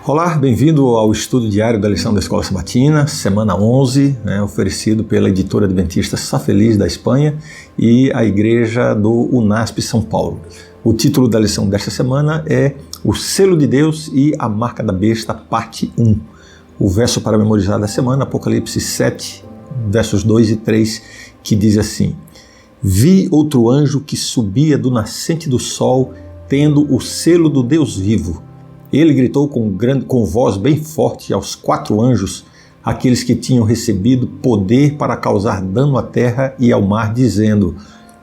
Olá, bem-vindo ao estudo diário da lição da Escola Sabatina, semana 11, oferecido pela editora adventista Sá Feliz da Espanha e a igreja do UNASP São Paulo. O título da lição desta semana é O Selo de Deus e a Marca da Besta, parte 1. O verso para memorizar da semana, Apocalipse 7, versos 2 e 3, que diz assim: Vi outro anjo que subia do nascente do sol, tendo o selo do Deus vivo. Ele gritou com voz bem forte aos 4 anjos, aqueles que tinham recebido poder para causar dano à terra e ao mar, dizendo: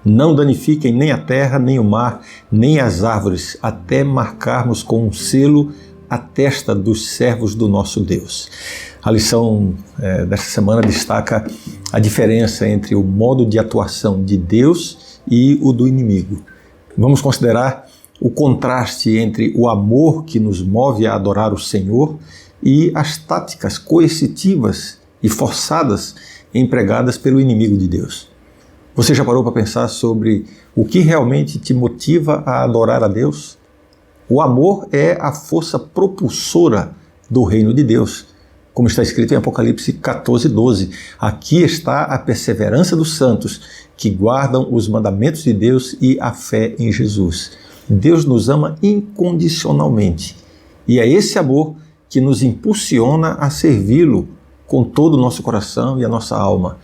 Não danifiquem nem a terra, nem o mar, nem as árvores, até marcarmos com um selo a testa dos servos do nosso Deus. A lição desta semana destaca a diferença entre o modo de atuação de Deus e o do inimigo. Vamos considerar o contraste entre o amor que nos move a adorar o Senhor e as táticas coercitivas e forçadas empregadas pelo inimigo de Deus. Você já parou para pensar sobre o que realmente te motiva a adorar a Deus? O amor é a força propulsora do reino de Deus. Como está escrito em Apocalipse 14:12, aqui está a perseverança dos santos que guardam os mandamentos de Deus e a fé em Jesus. Deus nos ama incondicionalmente e é esse amor que nos impulsiona a servi-lo com todo o nosso coração e a nossa alma.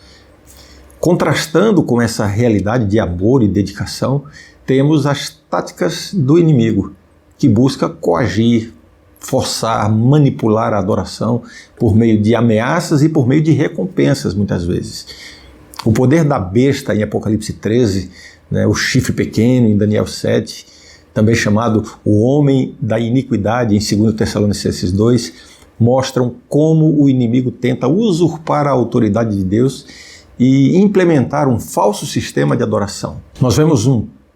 Contrastando com essa realidade de amor e dedicação, temos as táticas do inimigo, que busca coagir, forçar, manipular a adoração por meio de ameaças e por meio de recompensas, muitas vezes. O poder da besta em Apocalipse 13, o chifre pequeno em Daniel 7, também chamado o homem da iniquidade em 2 Tessalonicenses 2, mostram como o inimigo tenta usurpar a autoridade de Deus e implementar um falso sistema de adoração. Nós vemos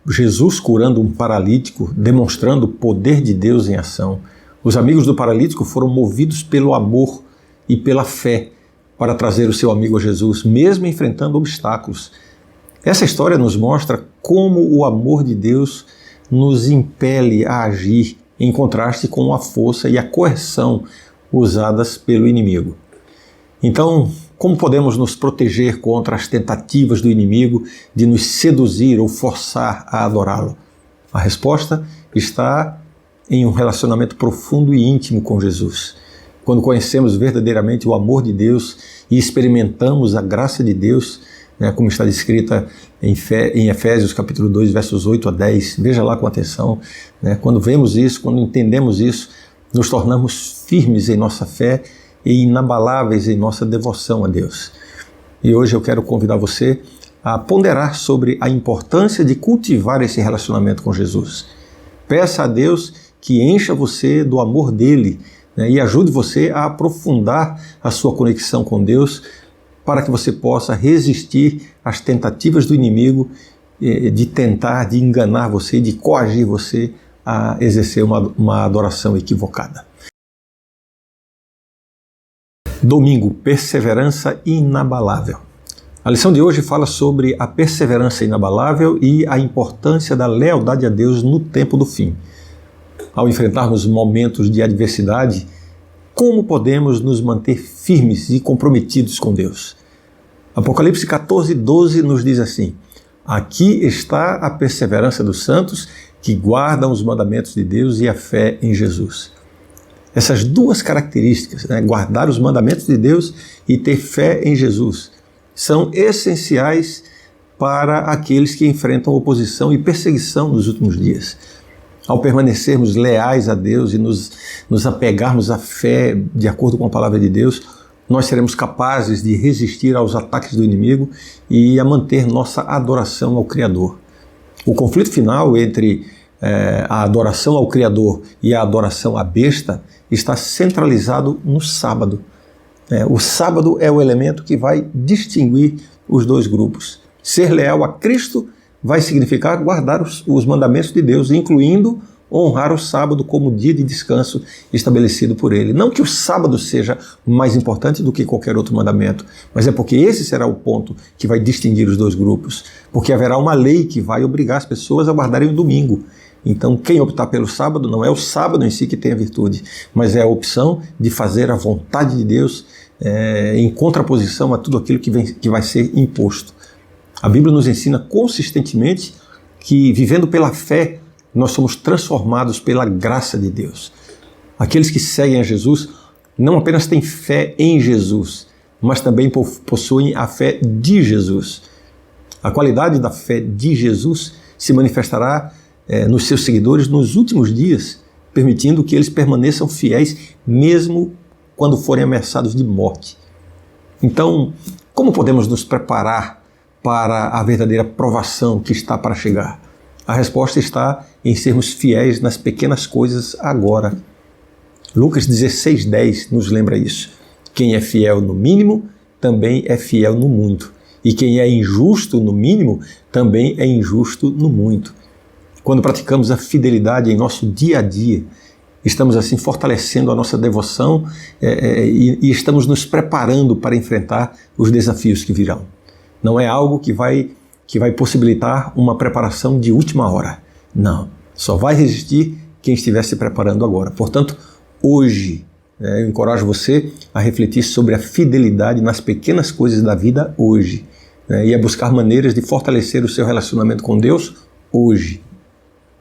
Jesus curando um paralítico, demonstrando o poder de Deus em ação. Os amigos do paralítico foram movidos pelo amor e pela fé para trazer o seu amigo a Jesus, mesmo enfrentando obstáculos. Essa história nos mostra como o amor de Deus nos impele a agir em contraste com a força e a coerção usadas pelo inimigo. Então, como podemos nos proteger contra as tentativas do inimigo de nos seduzir ou forçar a adorá-lo? A resposta está em um relacionamento profundo e íntimo com Jesus. Quando conhecemos verdadeiramente o amor de Deus e experimentamos a graça de Deus, como está descrita em Efésios capítulo 2, versos 8 a 10, veja lá com atenção. Quando vemos isso, quando entendemos isso, nos tornamos firmes em nossa fé e inabaláveis em nossa devoção a Deus. E hoje eu quero convidar você a ponderar sobre a importância de cultivar esse relacionamento com Jesus. Peça a Deus que encha você do amor dele, e ajude você a aprofundar a sua conexão com Deus, para que você possa resistir às tentativas do inimigo de tentar, de enganar você, de coagir você a exercer uma adoração equivocada. Domingo, perseverança inabalável. A lição de hoje fala sobre a perseverança inabalável e a importância da lealdade a Deus no tempo do fim. Ao enfrentarmos momentos de adversidade, como podemos nos manter firmes e comprometidos com Deus? Apocalipse 14:12 nos diz assim: Aqui está a perseverança dos santos que guardam os mandamentos de Deus e a fé em Jesus. Essas duas características, guardar os mandamentos de Deus e ter fé em Jesus, são essenciais para aqueles que enfrentam oposição e perseguição nos últimos dias. Ao permanecermos leais a Deus e nos apegarmos à fé de acordo com a palavra de Deus, nós seremos capazes de resistir aos ataques do inimigo e a manter nossa adoração ao Criador. O conflito final entre a adoração ao Criador e a adoração à besta está centralizado no sábado. O sábado é o elemento que vai distinguir os dois grupos. Ser leal a Cristo vai significar guardar os mandamentos de Deus, incluindo honrar o sábado como dia de descanso estabelecido por ele. Não que o sábado seja mais importante do que qualquer outro mandamento, mas é porque esse será o ponto que vai distinguir os dois grupos, porque haverá uma lei que vai obrigar as pessoas a guardarem o domingo. Então, quem optar pelo sábado, não é o sábado em si que tem a virtude, mas é a opção de fazer a vontade de Deus em contraposição a tudo aquilo que vai ser imposto. A Bíblia nos ensina consistentemente que, vivendo pela fé, nós somos transformados pela graça de Deus. Aqueles que seguem a Jesus não apenas têm fé em Jesus, mas também possuem a fé de Jesus. A qualidade da fé de Jesus se manifestará nos seus seguidores nos últimos dias, permitindo que eles permaneçam fiéis mesmo quando forem ameaçados de morte. Então, como podemos nos preparar para a verdadeira provação que está para chegar? A resposta está em sermos fiéis nas pequenas coisas agora. Lucas 16:10 nos lembra isso. Quem é fiel no mínimo, também é fiel no muito. E quem é injusto no mínimo, também é injusto no muito. Quando praticamos a fidelidade em nosso dia a dia, estamos assim fortalecendo a nossa devoção e estamos nos preparando para enfrentar os desafios que virão. Não é algo que vai possibilitar uma preparação de última hora. Não, só vai resistir quem estiver se preparando agora. Portanto, hoje, eu encorajo você a refletir sobre a fidelidade nas pequenas coisas da vida hoje, e a buscar maneiras de fortalecer o seu relacionamento com Deus hoje.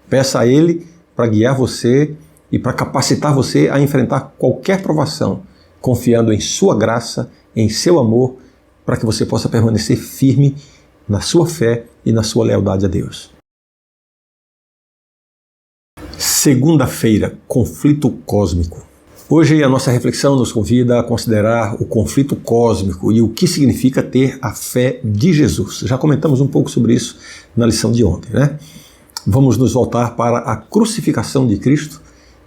Peça a Ele para guiar você e para capacitar você a enfrentar qualquer provação, confiando em sua graça, em seu amor, para que você possa permanecer firme na sua fé e na sua lealdade a Deus. Segunda-feira, conflito cósmico. Hoje a nossa reflexão nos convida a considerar o conflito cósmico e o que significa ter a fé de Jesus. Já comentamos um pouco sobre isso na lição de ontem, né? Vamos nos voltar para a crucificação de Cristo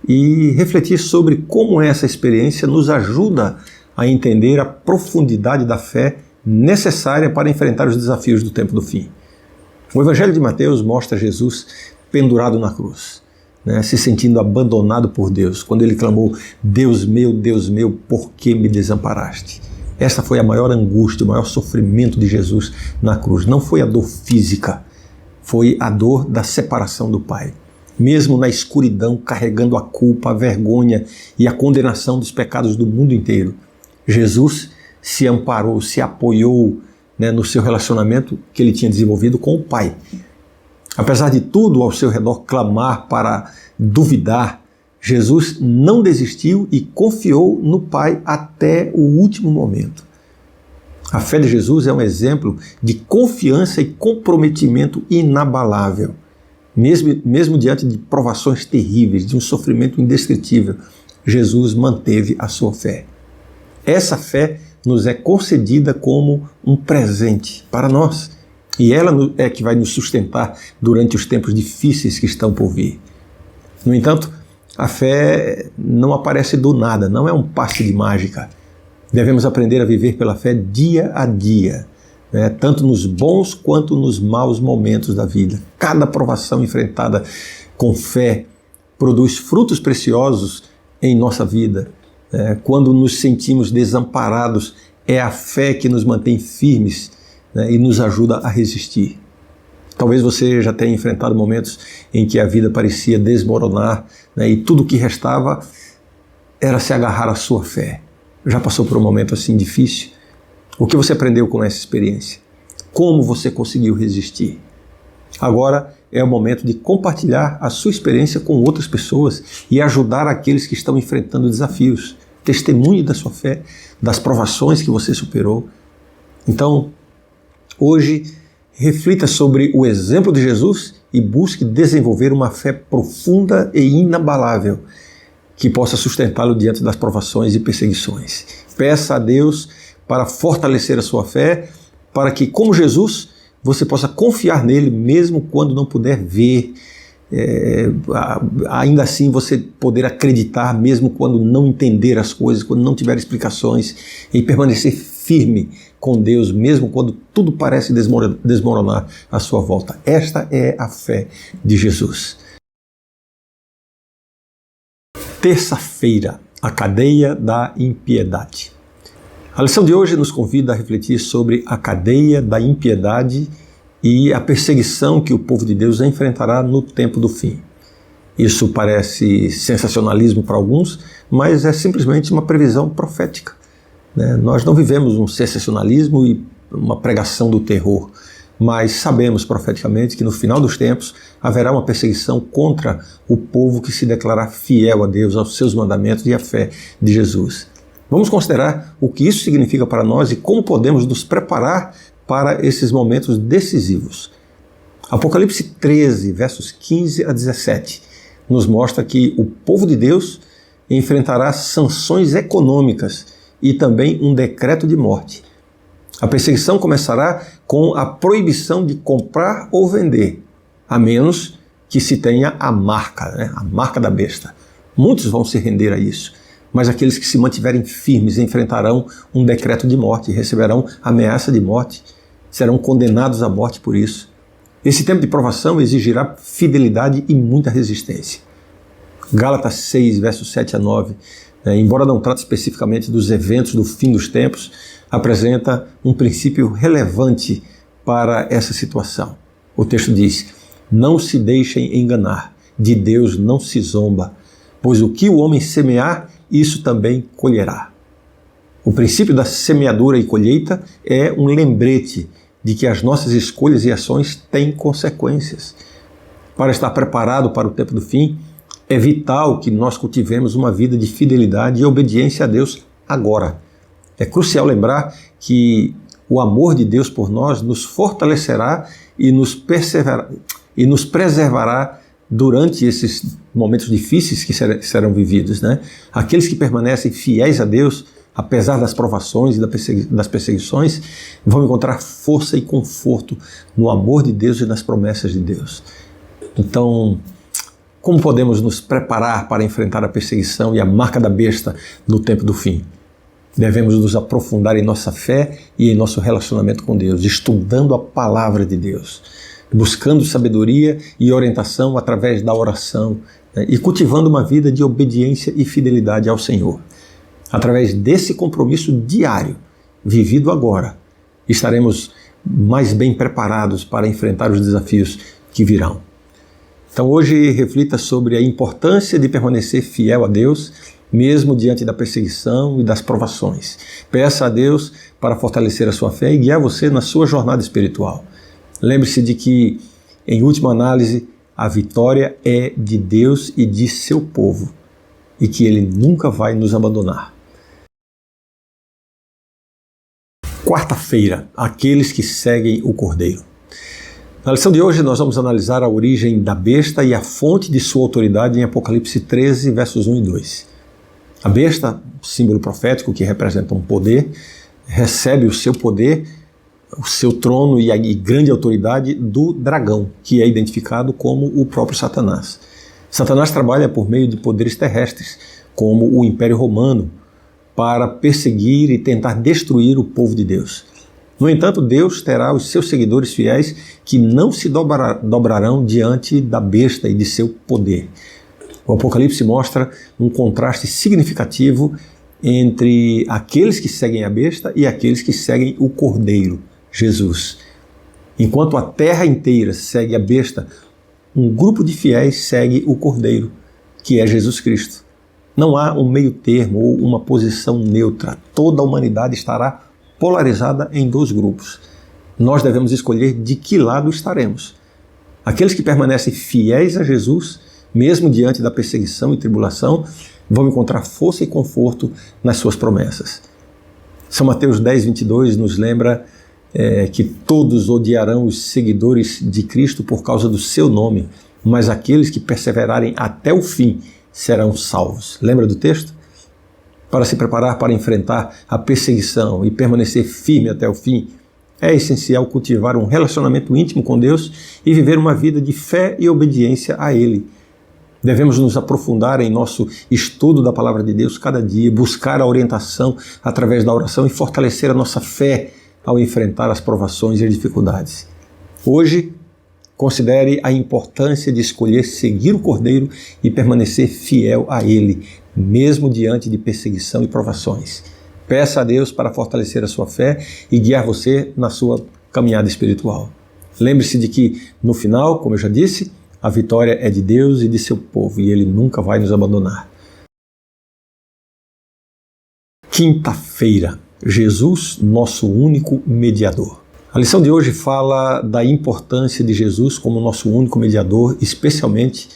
e refletir sobre como essa experiência nos ajuda a entender a profundidade da fé necessária para enfrentar os desafios do tempo do fim. O Evangelho de Mateus mostra Jesus pendurado na cruz, se sentindo abandonado por Deus, quando ele clamou: Deus meu, por que me desamparaste? Essa foi a maior angústia, o maior sofrimento de Jesus na cruz. Não foi a dor física, foi a dor da separação do Pai. Mesmo na escuridão, carregando a culpa, a vergonha e a condenação dos pecados do mundo inteiro, Jesus se amparou, se apoiou no seu relacionamento que ele tinha desenvolvido com o Pai. Apesar de tudo ao seu redor clamar para duvidar, Jesus não desistiu e confiou no Pai até o último momento. A fé de Jesus é um exemplo de confiança e comprometimento inabalável. Mesmo diante de provações terríveis, de um sofrimento indescritível, Jesus manteve a sua fé. Essa fé nos é concedida como um presente para nós. E ela é que vai nos sustentar durante os tempos difíceis que estão por vir. No entanto, a fé não aparece do nada, não é um passe de mágica. Devemos aprender a viver pela fé dia a dia, tanto nos bons quanto nos maus momentos da vida. Cada provação enfrentada com fé produz frutos preciosos em nossa vida. Quando nos sentimos desamparados, é a fé que nos mantém firmes e nos ajuda a resistir. Talvez você já tenha enfrentado momentos em que a vida parecia desmoronar, e tudo o que restava era se agarrar à sua fé. Já passou por um momento assim difícil? O que você aprendeu com essa experiência? Como você conseguiu resistir? Agora é o momento de compartilhar a sua experiência com outras pessoas e ajudar aqueles que estão enfrentando desafios. Testemunhe da sua fé, das provações que você superou. Então, hoje, reflita sobre o exemplo de Jesus e busque desenvolver uma fé profunda e inabalável que possa sustentá-lo diante das provações e perseguições. Peça a Deus para fortalecer a sua fé, para que, como Jesus, você possa confiar nele mesmo quando não puder ver. Ainda assim você poder acreditar mesmo quando não entender as coisas, quando não tiver explicações, e permanecer firme com Deus mesmo quando tudo parece desmoronar à sua volta. Esta é a fé de Jesus. Terça-feira, a cadeia da impiedade. A lição de hoje nos convida a refletir sobre a cadeia da impiedade e a perseguição que o povo de Deus enfrentará no tempo do fim. Isso parece sensacionalismo para alguns, mas é simplesmente uma previsão profética, né? Nós não vivemos um sensacionalismo e uma pregação do terror, mas sabemos profeticamente que no final dos tempos haverá uma perseguição contra o povo que se declarar fiel a Deus, aos seus mandamentos e à fé de Jesus. Vamos considerar o que isso significa para nós e como podemos nos preparar para esses momentos decisivos. Apocalipse 13, versos 15 a 17, nos mostra que o povo de Deus enfrentará sanções econômicas e também um decreto de morte. A perseguição começará com a proibição de comprar ou vender, a menos que se tenha a marca, né? A marca da besta. Muitos vão se render a isso, mas aqueles que se mantiverem firmes enfrentarão um decreto de morte, receberão ameaça de morte, serão condenados à morte por isso. Esse tempo de provação exigirá fidelidade e muita resistência. Gálatas 6, versos 7 a 9, embora não trate especificamente dos eventos do fim dos tempos, apresenta um princípio relevante para essa situação. O texto diz: não se deixem enganar, de Deus não se zomba, pois o que o homem semear, isso também colherá. O princípio da semeadura e colheita é um lembrete de que as nossas escolhas e ações têm consequências. Para estar preparado para o tempo do fim, é vital que nós cultivemos uma vida de fidelidade e obediência a Deus agora. É crucial lembrar que o amor de Deus por nós nos fortalecerá e nos preservará durante esses momentos difíceis que serão vividos, né? Aqueles que permanecem fiéis a Deus, apesar das provações e das perseguições, vão encontrar força e conforto no amor de Deus e nas promessas de Deus. Então, como podemos nos preparar para enfrentar a perseguição e a marca da besta no tempo do fim? Devemos nos aprofundar em nossa fé e em nosso relacionamento com Deus, estudando a palavra de Deus, buscando sabedoria e orientação através da oração, né, e cultivando uma vida de obediência e fidelidade ao Senhor. Através desse compromisso diário, vivido agora, estaremos mais bem preparados para enfrentar os desafios que virão. Então hoje reflita sobre a importância de permanecer fiel a Deus, mesmo diante da perseguição e das provações. Peça a Deus para fortalecer a sua fé e guiar você na sua jornada espiritual. Lembre-se de que, em última análise, a vitória é de Deus e de seu povo, e que Ele nunca vai nos abandonar. Quarta-feira, aqueles que seguem o Cordeiro. Na lição de hoje nós vamos analisar a origem da besta e a fonte de sua autoridade em Apocalipse 13, versos 1 e 2. A besta, símbolo profético que representa um poder, recebe o seu poder, o seu trono e a grande autoridade do dragão, que é identificado como o próprio Satanás. Satanás trabalha por meio de poderes terrestres, como o Império Romano, para perseguir e tentar destruir o povo de Deus. No entanto, Deus terá os seus seguidores fiéis que não se dobrarão diante da besta e de seu poder. O Apocalipse mostra um contraste significativo entre aqueles que seguem a besta e aqueles que seguem o Cordeiro, Jesus. Enquanto a terra inteira segue a besta, um grupo de fiéis segue o Cordeiro, que é Jesus Cristo. Não há um meio termo ou uma posição neutra. Toda a humanidade estará polarizada em dois grupos. Nós devemos escolher de que lado estaremos. Aqueles que permanecem fiéis a Jesus, mesmo diante da perseguição e tribulação, vão encontrar força e conforto nas suas promessas. São Mateus 10, 22 nos lembra que todos odiarão os seguidores de Cristo por causa do seu nome, mas aqueles que perseverarem até o fim serão salvos. Lembra do texto? Para se preparar para enfrentar a perseguição e permanecer firme até o fim, é essencial cultivar um relacionamento íntimo com Deus e viver uma vida de fé e obediência a Ele. Devemos nos aprofundar em nosso estudo da Palavra de Deus cada dia, buscar a orientação através da oração e fortalecer a nossa fé ao enfrentar as provações e as dificuldades. Hoje, considere a importância de escolher seguir o Cordeiro e permanecer fiel a Ele, mesmo diante de perseguição e provações. Peça a Deus para fortalecer a sua fé e guiar você na sua caminhada espiritual. Lembre-se de que, no final, como eu já disse, A vitória é de Deus e de seu povo, e Ele nunca vai nos abandonar. Quinta-feira, Jesus, nosso único mediador. A lição de hoje fala da importância de Jesus como nosso único mediador, especialmente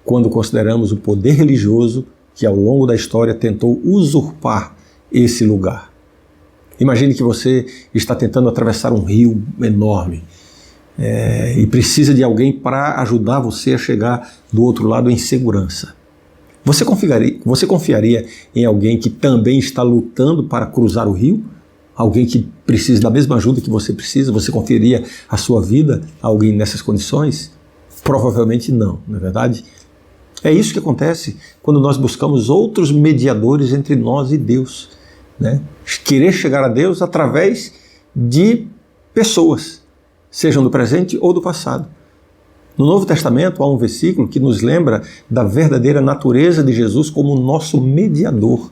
quando consideramos o poder religioso que ao longo da história tentou usurpar esse lugar. Imagine que você está tentando atravessar um rio enorme e precisa de alguém para ajudar você a chegar do outro lado em segurança. Você confiaria em alguém que também está lutando para cruzar o rio? Alguém que precisa da mesma ajuda que você precisa? Você confiaria a sua vida a alguém nessas condições? Provavelmente não, não é verdade? É isso que acontece quando nós buscamos outros mediadores entre nós e Deus, né? Querer chegar a Deus através de pessoas, sejam do presente ou do passado. No Novo Testamento há um versículo que nos lembra da verdadeira natureza de Jesus como nosso mediador.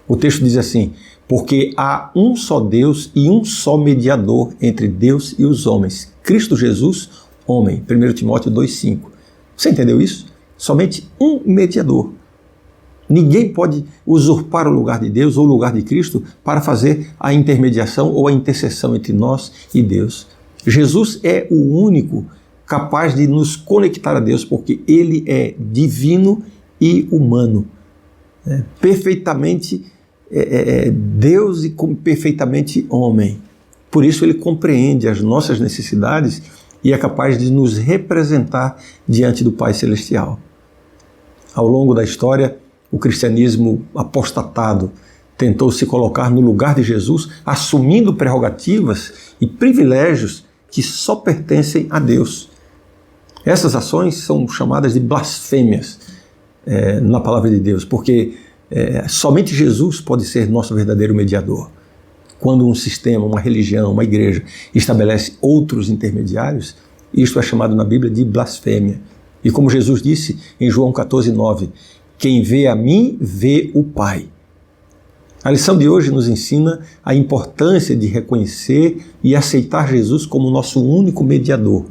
O texto diz assim: porque há um só Deus e um só mediador entre Deus e os homens, Cristo Jesus, homem. 1 Timóteo 2,5. Você entendeu isso? Somente um mediador. Ninguém pode usurpar o lugar de Deus ou o lugar de Cristo para fazer a intermediação ou a intercessão entre nós e Deus. Jesus é o único capaz de nos conectar a Deus, porque Ele é divino e humano. Perfeitamente Deus e perfeitamente homem. Por isso Ele compreende as nossas necessidades e é capaz de nos representar diante do Pai Celestial. Ao longo da história, o cristianismo apostatado tentou se colocar no lugar de Jesus, assumindo prerrogativas e privilégios que só pertencem a Deus. Essas ações são chamadas de blasfêmias na palavra de Deus, porque somente Jesus pode ser nosso verdadeiro mediador. Quando um sistema, uma religião, uma igreja estabelece outros intermediários, isto é chamado na Bíblia de blasfêmia. E como Jesus disse em João 14,9, quem vê a mim, vê o Pai. A lição de hoje nos ensina a importância de reconhecer e aceitar Jesus como nosso único mediador.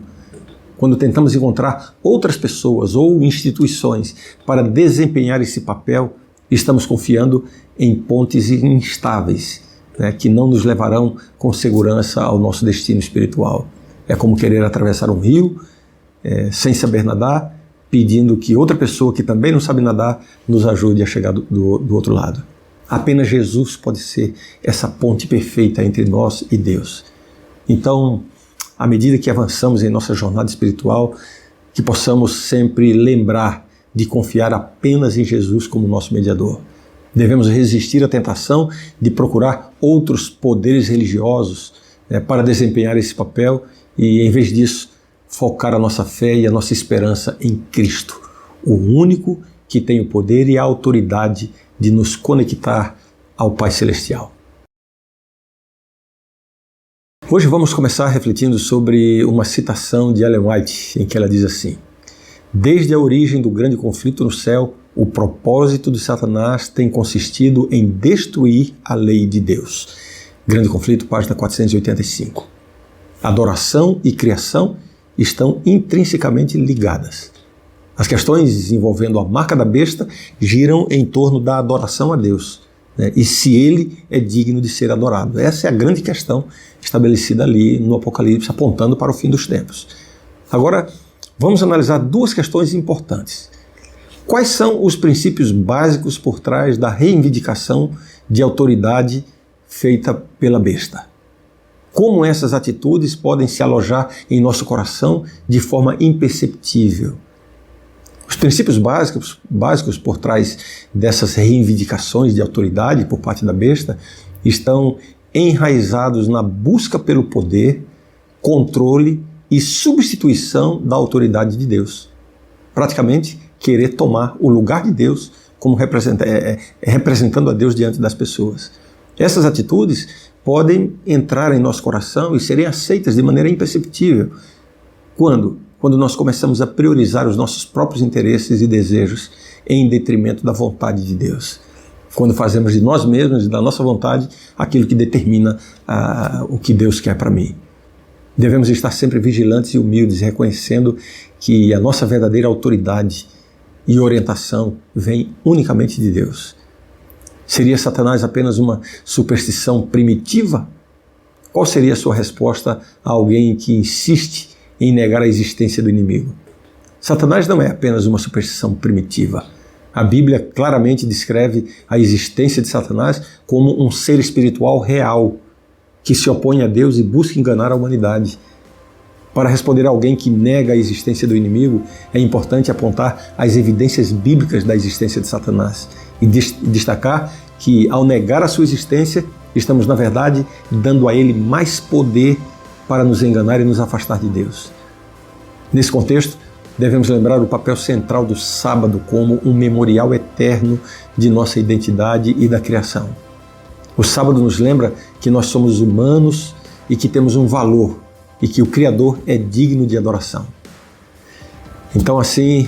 Quando tentamos encontrar outras pessoas ou instituições para desempenhar esse papel, estamos confiando em pontes instáveis, que não nos levarão com segurança ao nosso destino espiritual. É como querer atravessar um rio sem saber nadar, pedindo que outra pessoa que também não sabe nadar nos ajude a chegar do outro lado. Apenas Jesus pode ser essa ponte perfeita entre nós e Deus. Então, à medida que avançamos em nossa jornada espiritual, que possamos sempre lembrar de confiar apenas em Jesus como nosso mediador. Devemos resistir à tentação de procurar outros poderes religiosos para desempenhar esse papel e, em vez disso, focar a nossa fé e a nossa esperança em Cristo, o único que tem o poder e a autoridade de nos conectar ao Pai Celestial. Hoje vamos começar refletindo sobre uma citação de Ellen White, em que ela diz assim: desde a origem do grande conflito no céu, o propósito de Satanás tem consistido em destruir a lei de Deus. Grande Conflito, página 485. Adoração e criação estão intrinsecamente ligadas. As questões envolvendo a marca da besta giram em torno da adoração a Deus, e se Ele é digno de ser adorado. Essa é a grande questão estabelecida ali no Apocalipse, apontando para o fim dos tempos. Agora, vamos analisar duas questões importantes. Quais são os princípios básicos por trás da reivindicação de autoridade feita pela besta? Como essas atitudes podem se alojar em nosso coração de forma imperceptível? Os princípios básicos por trás dessas reivindicações de autoridade por parte da besta estão enraizados na busca pelo poder, controle e substituição da autoridade de Deus. Praticamente, querer tomar o lugar de Deus como representando a Deus diante das pessoas. Essas atitudes podem entrar em nosso coração e serem aceitas de maneira imperceptível. Quando nós começamos a priorizar os nossos próprios interesses e desejos em detrimento da vontade de Deus. Quando fazemos de nós mesmos e da nossa vontade aquilo que determina o que Deus quer para mim. Devemos estar sempre vigilantes e humildes, reconhecendo que a nossa verdadeira autoridade e orientação vem unicamente de Deus. Seria Satanás apenas uma superstição primitiva? Qual seria a sua resposta a alguém que insiste em negar a existência do inimigo? Satanás não é apenas uma superstição primitiva. A Bíblia claramente descreve a existência de Satanás como um ser espiritual real, que se opõe a Deus e busca enganar a humanidade. Para responder a alguém que nega a existência do inimigo, é importante apontar as evidências bíblicas da existência de Satanás e destacar que, ao negar a sua existência, estamos, na verdade, dando a ele mais poder para nos enganar e nos afastar de Deus. Nesse contexto, devemos lembrar o papel central do sábado como um memorial eterno de nossa identidade e da criação. O sábado nos lembra que nós somos humanos e que temos um valor e que o Criador é digno de adoração. Então, assim,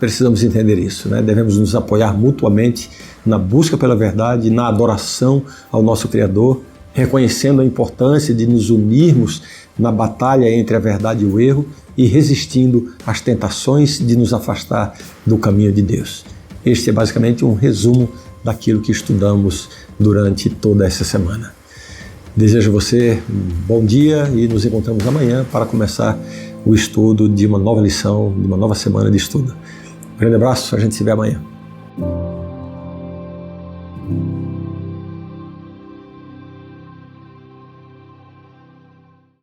precisamos entender isso, né? Devemos nos apoiar mutuamente na busca pela verdade, na adoração ao nosso Criador, reconhecendo a importância de nos unirmos na batalha entre a verdade e o erro e resistindo às tentações de nos afastar do caminho de Deus. Este é basicamente um resumo daquilo que estudamos durante toda essa semana. Desejo a você um bom dia e nos encontramos amanhã para começar o estudo de uma nova lição, de uma nova semana de estudo. Um grande abraço, a gente se vê amanhã.